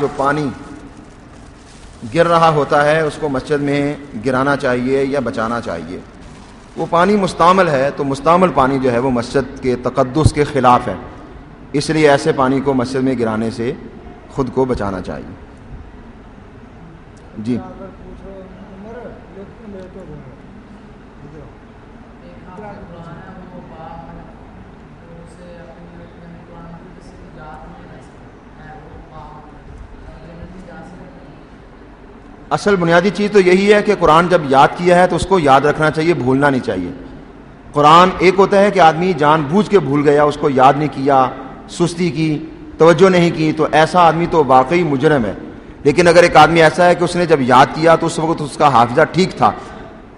جو پانی گر رہا ہوتا ہے اس کو مسجد میں گرانا چاہیے یا بچانا چاہیے. وہ پانی مستعمل ہے تو مستعمل پانی جو ہے وہ مسجد کے تقدس کے خلاف ہے، اس لیے ایسے پانی کو مسجد میں گرانے سے خود کو بچانا چاہیے. جی اصل بنیادی چیز تو یہی ہے کہ قرآن جب یاد کیا ہے تو اس کو یاد رکھنا چاہیے، بھولنا نہیں چاہیے. قرآن ایک ہوتا ہے کہ آدمی جان بوجھ کے بھول گیا، اس کو یاد نہیں کیا، سستی کی، توجہ نہیں کی، تو ایسا آدمی تو واقعی مجرم ہے. لیکن اگر ایک آدمی ایسا ہے کہ اس نے جب یاد کیا تو اس وقت اس کا حافظہ ٹھیک تھا،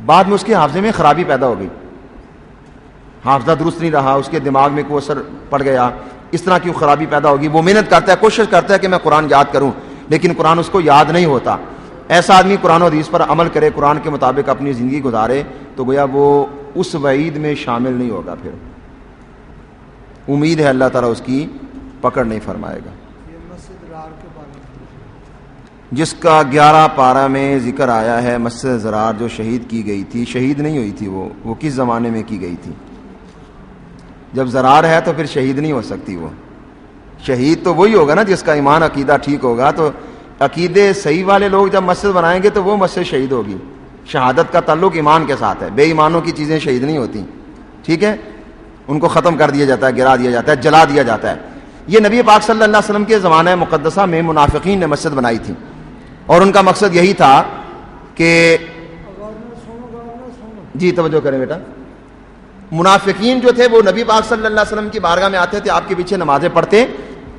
بعد میں اس کے حافظے میں خرابی پیدا ہو گئی، حافظہ درست نہیں رہا، اس کے دماغ میں کوئی اثر پڑ گیا، اس طرح کی خرابی پیدا ہوگی، وہ محنت کرتا ہے، کوشش کرتا ہے کہ میں قرآن یاد کروں لیکن قرآن اس کو یاد نہیں ہوتا. ایسا آدمی قرآن و حدیث پر عمل کرے، قرآن کے مطابق اپنی زندگی گزارے تو گویا وہ اس وعید میں شامل نہیں ہوگا. پھر امید ہے اللہ تعالیٰ اس کی پکڑ نہیں فرمائے گا. جس کا 11 پارہ میں ذکر آیا ہے مسجد زرار جو شہید کی گئی تھی، شہید نہیں ہوئی تھی، وہ کس زمانے میں کی گئی تھی؟ جب زرار ہے تو پھر شہید نہیں ہو سکتی. وہ شہید تو وہی ہوگا نا جس کا ایمان عقیدہ ٹھیک ہوگا. تو عقیدے صحیح والے لوگ جب مسجد بنائیں گے تو وہ مسجد شہید ہوگی. شہادت کا تعلق ایمان کے ساتھ ہے، بے ایمانوں کی چیزیں شہید نہیں ہوتی. ٹھیک ہے، ان کو ختم کر دیا جاتا ہے، گرا دیا جاتا ہے، جلا دیا جاتا ہے. یہ نبی پاک صلی اللہ علیہ وسلم کے زمانہ مقدسہ میں منافقین نے مسجد بنائی تھی اور ان کا مقصد یہی تھا کہ جی توجہ کریں بیٹا، منافقین جو تھے وہ نبی پاک صلی اللہ علیہ وسلم کی بارگاہ میں آتے تھے، آپ کے پیچھے نمازیں پڑھتے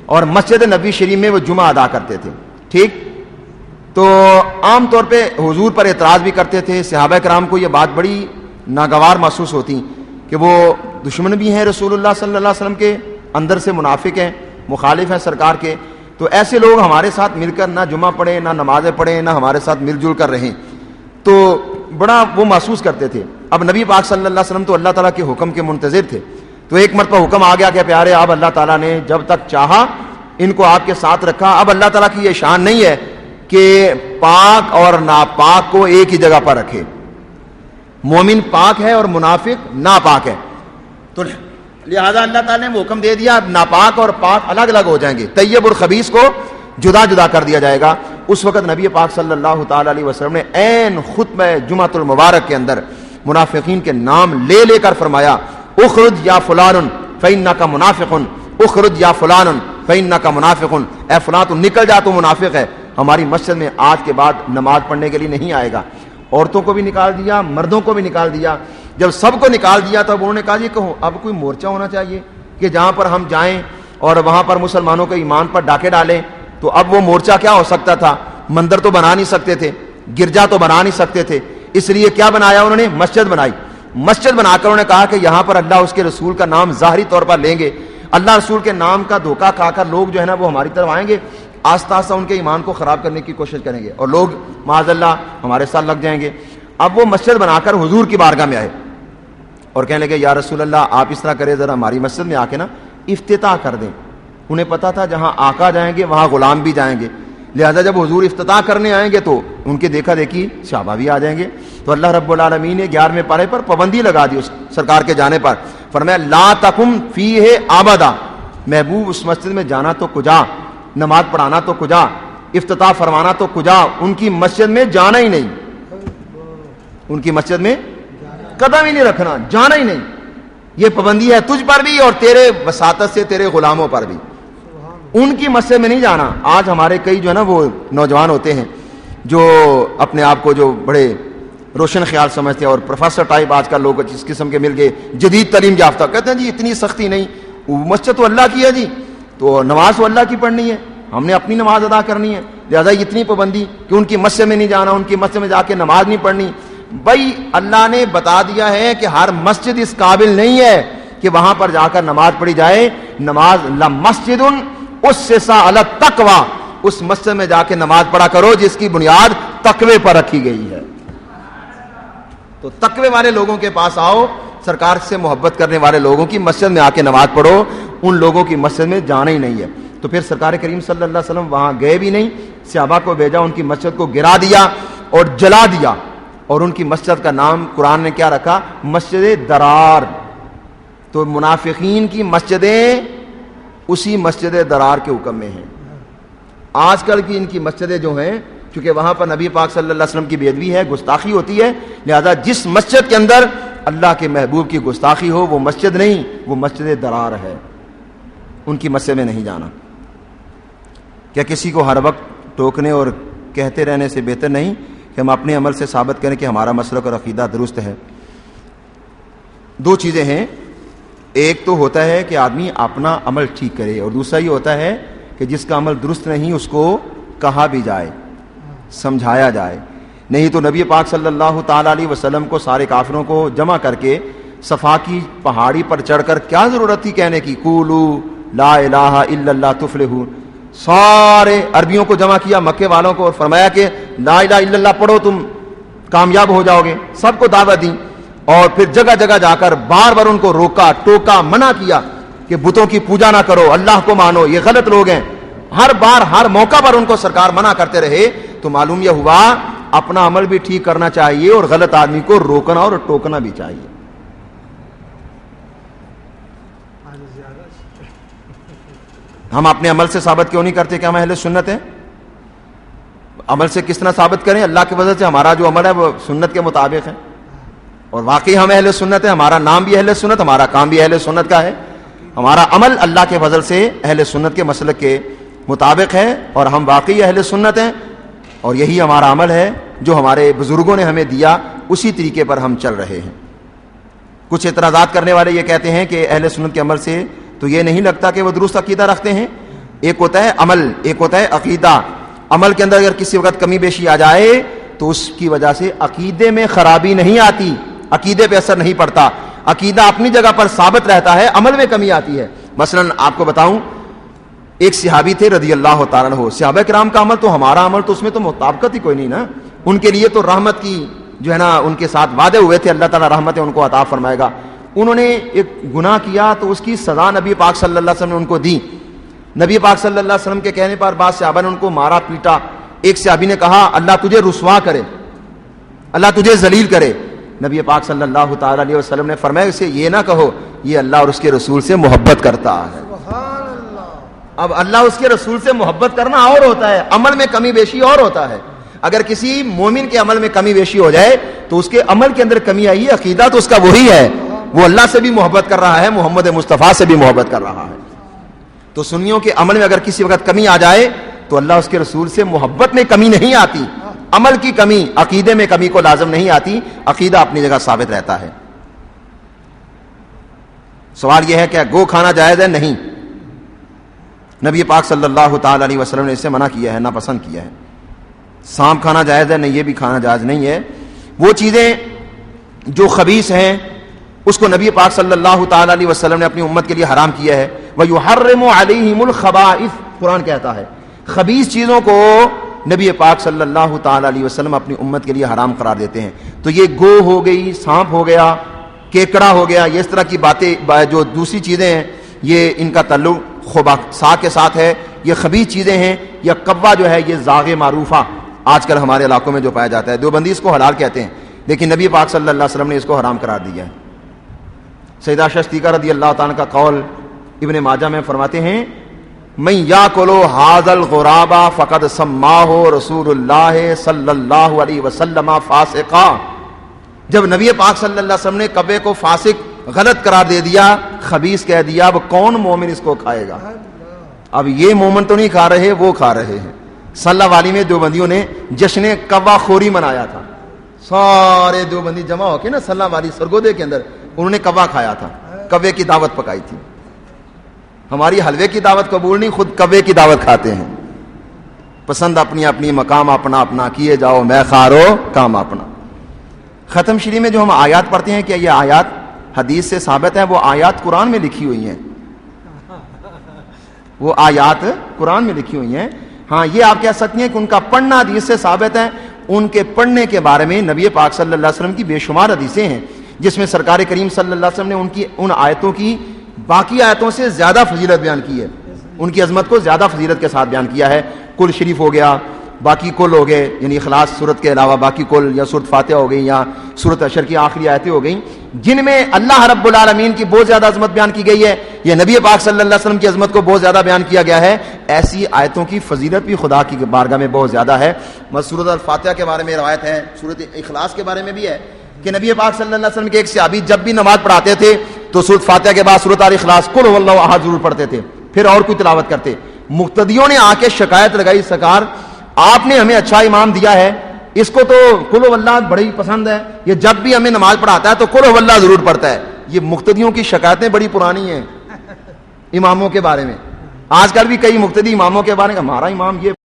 اور مسجد نبی شریف میں وہ جمعہ ادا کرتے تھے. ٹھیک، تو عام طور پہ حضور پر اعتراض بھی کرتے تھے. صحابہ کرام کو یہ بات بڑی ناگوار محسوس ہوتی کہ وہ دشمن بھی ہیں رسول اللہ صلی اللہ علیہ وسلم کے، اندر سے منافق ہیں، مخالف ہیں سرکار کے، تو ایسے لوگ ہمارے ساتھ مل کر نہ جمعہ پڑھیں، نہ نمازیں پڑھیں، نہ ہمارے ساتھ مل جل کر رہیں. تو بڑا وہ محسوس کرتے تھے. اب نبی پاک صلی اللہ علیہ وسلم تو اللہ تعالیٰ کے حکم کے منتظر تھے. تو ایک مرتبہ حکم آ گیا کہ پیارے اب اللہ تعالیٰ نے جب تک چاہا ان کو آپ کے ساتھ رکھا. اب اللہ تعالیٰ کی یہ شان نہیں ہے کہ پاک اور ناپاک کو ایک ہی جگہ پر رکھے. مومن پاک ہے اور منافق ناپاک ہے، تو لہذا اللہ تعالیٰ نے وہ حکم دے دیا ناپاک اور پاک الگ الگ ہو جائیں گے، طیب اور خبیث کو جدا جدا کر دیا جائے گا. اس وقت نبی پاک صلی اللہ تعالی علیہ وسلم نے عین خطبہ جمعۃ المبارک کے اندر منافقین کے نام لے لے کر فرمایا اخرج یا فلان فإنک منافق، اخرج یا فلان فإنک منافق، اے فلاں تو نکل جا، تو منافق ہے، ہماری مسجد میں آج کے بعد نماز پڑھنے کے لیے نہیں آئے گا. عورتوں کو بھی نکال دیا، مردوں کو بھی نکال دیا. جب سب کو نکال دیا تب انہوں نے کہا یہ کہو اب کوئی مورچہ ہونا چاہیے کہ جہاں پر ہم جائیں اور وہاں پر مسلمانوں کے ایمان پر ڈاکے ڈالیں. تو اب وہ مورچہ کیا ہو سکتا تھا؟ مندر تو بنا نہیں سکتے تھے، گرجا تو بنا نہیں سکتے تھے، اس لیے کیا بنایا انہوں نے؟ مسجد بنائی. مسجد بنا کر انہوں نے کہا کہ یہاں پر اللہ اس کے رسول کا نام ظاہری طور پر لیں گے، اللہ رسول کے نام کا دھوکہ کھا کر لوگ جو ہے نا وہ ہماری طرف آئیں گے، آہستہ آہستہ ان کے ایمان کو خراب کرنے کی کوشش کریں گے اور لوگ معاذ اللہ ہمارے ساتھ لگ جائیں گے. اب وہ مسجد بنا کر حضور کی بارگاہ میں آئے اور کہنے لگے یا رسول اللہ آپ اس طرح کرے، ذرا ہماری مسجد میں آ کے نا افتتاح کر دیں. انہیں پتا تھا جہاں آقا جائیں گے وہاں غلام بھی جائیں گے، لہذا جب حضور افتتاح کرنے آئیں گے تو ان کے دیکھا دیکھی صحابہ بھی آ جائیں گے. تو اللہ رب العالمین نے 11ویں پارے پر پابندی لگا دی اس سرکار کے جانے پر. فرمایا لا تقم فیہ ابدا، محبوب اس مسجد میں جانا تو کجا، نماز پڑھانا تو کجا، افتتاح فرمانا تو کجا، ان کی مسجد میں جانا ہی نہیں، ان کی مسجد میں قدم ہی نہیں رکھنا، جانا ہی نہیں. یہ پابندی ہے تجھ پر بھی اور تیرے وساطت سے تیرے غلاموں پر بھی، ان کی مسجد میں نہیں جانا. آج ہمارے کئی جو ہے نا وہ نوجوان ہوتے ہیں جو اپنے آپ کو جو بڑے روشن خیال سمجھتے ہیں اور پروفیسر ٹائپ آج کل لوگ جس قسم کے مل گئے، جدید تعلیم یافتہ، کہتے ہیں جی اتنی سختی نہیں، مسجد تو اللہ کی ہے جی، تو نماز تو اللہ کی پڑھنی ہے، ہم نے اپنی نماز ادا کرنی ہے، لہذا اتنی پابندی کہ ان کی مسجد میں نہیں جانا، ان کی مسجد میں جا کے نماز نہیں پڑھنی. بھائی اللہ نے بتا دیا ہے کہ ہر مسجد اس قابل نہیں ہے کہ وہاں پر جا کر نماز پڑھی جائے. نماز لمسجد اسس علی التقوی، اس مسجد میں جا کے نماز پڑھا کرو جس کی بنیاد تقوی پر رکھی گئی ہے. تو تقوی والے لوگوں کے پاس آؤ، سرکار سے محبت کرنے والے لوگوں کی مسجد میں آ کے نماز پڑھو، ان لوگوں کی مسجد میں جانا ہی نہیں ہے. تو پھر سرکار کریم صلی اللہ علیہ وسلم وہاں گئے بھی نہیں, صحابہ کو بھیجا, ان کی مسجد کو گرا دیا اور جلا دیا, اور ان کی مسجد کا نام قرآن نے کیا رکھا؟ مسجد درار. تو منافقین کی مسجدیں اسی مسجد درار کے حکم میں ہیں. آج کل کی ان کی مسجدیں جو ہیں, چونکہ وہاں پر نبی پاک صلی اللہ علیہ وسلم کی بے ادبی ہے, گستاخی ہوتی ہے, لہذا جس مسجد کے اندر اللہ کے محبوب کی گستاخی ہو وہ مسجد نہیں, وہ مسجد درار ہے. ان کی مسجد میں نہیں جانا. کیا کسی کو ہر وقت ٹوکنے اور کہتے رہنے سے بہتر نہیں کہ ہم اپنے عمل سے ثابت کریں کہ ہمارا مسلک اور عقیدہ درست ہے؟ دو چیزیں ہیں, ایک تو ہوتا ہے کہ آدمی اپنا عمل ٹھیک کرے, اور دوسرا یہ ہوتا ہے کہ جس کا عمل درست نہیں اس کو کہا بھی جائے, سمجھایا جائے. نہیں تو نبی پاک صلی اللہ تعالی علیہ وسلم کو سارے کافروں کو جمع کر کے صفا کی پہاڑی پر چڑھ کر کیا ضرورت تھی کہنے کی قولوا لا الہ الا اللہ تفلحون. سارے عربیوں کو جمع کیا, مکے والوں کو, اور فرمایا کہ لا الہ الا اللہ پڑھو تم کامیاب ہو جاؤ گے. سب کو دعوت دی, اور پھر جگہ جگہ جا کر بار بار ان کو روکا, ٹوکا, منع کیا کہ بتوں کی پوجا نہ کرو, اللہ کو مانو, یہ غلط لوگ ہیں. ہر بار ہر موقع پر ان کو سرکار منع کرتے رہے. تو معلوم یہ ہوا اپنا عمل بھی ٹھیک کرنا چاہیے اور غلط آدمی کو روکنا اور ٹوکنا بھی چاہیے. ہم اپنے عمل سے ثابت کیوں نہیں کرتے کہ ہم اہل سنت ہیں؟ عمل سے کس طرح ثابت کریں؟ اللہ کی وجہ سے ہمارا جو عمل ہے وہ سنت کے مطابق ہے, اور واقعی ہم اہل سنت ہیں. ہمارا نام بھی اہل سنت, ہمارا کام بھی اہل سنت کا ہے, ہمارا عمل اللہ کے فضل سے اہل سنت کے مسلک کے مطابق ہے, اور ہم واقعی اہل سنت ہیں, اور یہی ہمارا عمل ہے جو ہمارے بزرگوں نے ہمیں دیا, اسی طریقے پر ہم چل رہے ہیں. کچھ اعتراضات کرنے والے یہ کہتے ہیں کہ اہل سنت کے عمل سے تو یہ نہیں لگتا کہ وہ درست عقیدہ رکھتے ہیں. ایک ہوتا ہے عمل, ایک ہوتا ہے عقیدہ. عمل کے اندر اگر کسی وقت کمی بیشی آ جائے تو اس کی وجہ سے عقیدے میں خرابی نہیں آتی, عقیدے پہ اثر نہیں پڑتا, عقیدہ اپنی جگہ پر ثابت رہتا ہے, عمل میں کمی آتی ہے. مثلا آپ کو بتاؤں, ایک صحابی تھے رضی اللہ تعالیٰ عنہ, صحابہ کرام کا عمل تو ہمارا عمل تو اس میں تو مطابقت ہی کوئی نہیں نا. ان کے لیے تو رحمت کی جو ہے نا ان کے ساتھ وعدے ہوئے تھے, اللہ تعالیٰ رحمت ان کو عطا فرمائے گا. انہوں نے ایک گناہ کیا تو اس کی سزا نبی پاک صلی اللہ علیہ وسلم نے ان کو دی. نبی پاک صلی اللہ علیہ وسلم کے کہنے پر بعض صحابہ نے ان کو مارا پیٹا. ایک صحابی نے کہا اللہ تجھے رسوا کرے, اللہ تجھے ذلیل کرے. نبی پاک صلی اللہ تعالی علیہ وسلم نے فرمایا اسے یہ نہ کہو, یہ اللہ اور اس کے رسول سے محبت کرتا ہے. اب اللہ اس کے رسول سے محبت کرنا اور ہوتا ہے, عمل میں کمی بیشی اور ہوتا ہے. اگر کسی مومن کے عمل میں کمی بیشی ہو جائے تو اس کے عمل کے اندر کمی آئی ہے, عقیدہ تو اس کا وہی ہے, وہ اللہ سے بھی محبت کر رہا ہے, محمد مصطفیٰ سے بھی محبت کر رہا ہے. تو سنیوں کے عمل میں اگر کسی وقت کمی آ جائے تو اللہ اس کے رسول سے محبت میں کمی نہیں آتی, عمل کی کمی, عقیدے میں کمی کو لازم نہیں آتی, عقیدہ اپنی جگہ ثابت رہتا ہے. سوال یہ ہے کہ گو کھانا جائز ہے؟ نہیں, نبی پاک صلی اللہ تعالی علیہ وسلم نے اسے منع کیا ہے, ناپسند کیا ہے. سانپ کھانا جائز ہے؟ نہیں, یہ بھی کھانا جائز نہیں ہے. وہ چیزیں جو خبیث ہیں اس کو نبی پاک صلی اللہ تعالی علیہ وسلم نے اپنی امت کے لیے حرام کیا ہے. وَيُحَرِّمُ عَلَيْهِمُ الْخَبَائِثَ, قرآن کہتا ہے خبیث چیزوں کو نبی پاک صلی اللہ تعالی علیہ وسلم اپنی امت کے لیے حرام قرار دیتے ہیں. تو یہ گو ہو گئی, سانپ ہو گیا, کیکڑا ہو گیا, یہ اس طرح کی باتیں جو دوسری چیزیں ہیں یہ ان کا تعلق خبثاء کے ساتھ ہے, یہ خبیث چیزیں ہیں. یا کوا جو ہے یہ زاغ معروفہ آج کل ہمارے علاقوں میں جو پایا جاتا ہے, دیوبندی اس کو حلال کہتے ہیں, لیکن نبی پاک صلی اللہ علیہ وسلم نے اس کو حرام قرار دیا ہے. سیدہ شستیقہ رضی اللہ تعالیٰ کا قول ابن ماجہ میں فرماتے ہیں من یاکل ھذا الغراب فقد سماہ رسول اللہ صلی اللہ علیہ وسلم فاسقا. جب نبی پاک صلی اللہ علیہ وسلم نے کبے کو فاسق غلط قرار دے دیا, خبیث کہہ دیا, اب کون مومن اس کو کھائے گا؟ اب یہ مومن تو نہیں کھا رہے, وہ کھا رہے ہیں. صلی والی میں دیوبندیوں نے جشن کوا خوری منایا تھا, سارے دیوبندی جمع ہو کے نا صلی والی سرگودے کے اندر انہوں نے کوا کھایا تھا, کوے کی دعوت پکائی تھی. ہماری حلوے کی دعوت قبول نہیں, خود کوے کی دعوت کھاتے ہیں. پسند اپنی اپنی, مقام اپنا اپنا, کیے جاؤ میں خارو کام اپنا. ختم شریف میں جو ہم آیات پڑھتے ہیں, کیا یہ آیات حدیث سے ثابت ہے؟ وہ آیات قرآن میں لکھی ہوئی ہیں, وہ آیات قرآن میں لکھی ہوئی ہیں. ہاں یہ آپ کہہ سکتی ہیں کہ ان کا پڑھنا حدیث سے ثابت ہے. ان کے پڑھنے کے بارے میں نبی پاک صلی اللہ علیہ وسلم کی بے شمار حدیثیں ہیں جس میں سرکار کریم صلی اللہ علیہ وسلم نے ان آیتوں کی باقی آیتوں سے زیادہ فضیلت بیان کی ہے. ان کی عظمت کو زیادہ فضیلت کے ساتھ بیان کیا ہے. کل شریف ہو گیا, باقی کل ہو گئے, یعنی اخلاص صورت کے علاوہ باقی کل, یا صورت فاتحہ ہو گئی, یا صورت حشر کی آخری آیتیں ہو گئیں, جن میں اللہ رب العالمین کی بہت زیادہ عظمت بیان کی گئی ہے, یا نبی پاک صلی اللہ علیہ وسلم کی عظمت کو بہت زیادہ بیان کیا گیا ہے. ایسی آیتوں کی فضیلت بھی خدا کی بارگاہ میں بہت زیادہ ہے. صورت الفاتحہ کے بارے میں روایت ہے, صورت اخلاص کے بارے میں بھی ہے کہ نبی پاک صلی اللہ علیہ وسلم کے ایک صحابی جب بھی نماز پڑھاتے تھے تو صورت فاتحہ کے بعد صورت الاخلاص قل هو اللہ احد ضرور پڑھتے تھے, پھر اور کوئی تلاوت کرتے. مقتدیوں نے آ کے شکایت لگائی, سرکار آپ نے ہمیں اچھا امام دیا ہے, اس کو تو قل هو اللہ بڑی پسند ہے, یہ جب بھی ہمیں نماز پڑھاتا ہے تو قل هو اللہ ضرور پڑھتا ہے. یہ مقتدیوں کی شکایتیں بڑی پرانی ہیں اماموں کے بارے میں. آج کل بھی کئی مقتدی اماموں کے بارے میں, ہمارا امام یہ